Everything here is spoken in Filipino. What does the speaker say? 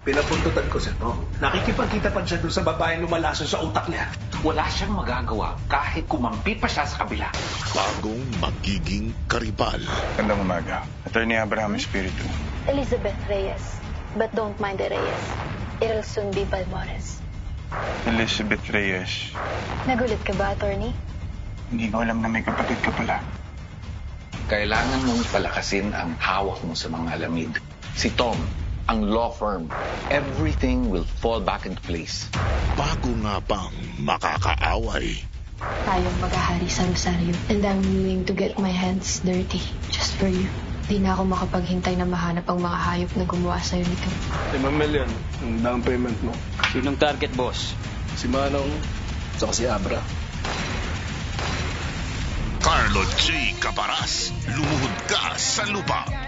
Pinapuntutan ko siya to. Nakikipagkita pa siya doon sa babaeng lumalaso sa utak niya. Wala siyang magagawa kahit kumampi pa siya sa kabila. Bagong magiging karibal. Gandang umaga. Attorney Abraham Espiritu. Elizabeth Reyes. But don't mind the Reyes. It'll soon be Balmores. Elizabeth Reyes. Nagulit ka ba, attorney? Hindi ko alam na may kapatid ka pala. Kailangan mong palakasin ang hawak mo sa mga alamid. Si Tom, ang law firm. Everything will fall back into place. Bago nga bang makakaaway. Tayong maghahari sa Rosario. And I'm willing to get my hands dirty just for you. Di na ako makapaghintay na mahanap ang mga hayop na gumawa sa'yo nito. 5 million ang down payment mo. Sinong target, boss? Si Manong, saka si Abra. Carlo J. Caparas, lumuhod ka sa lupa.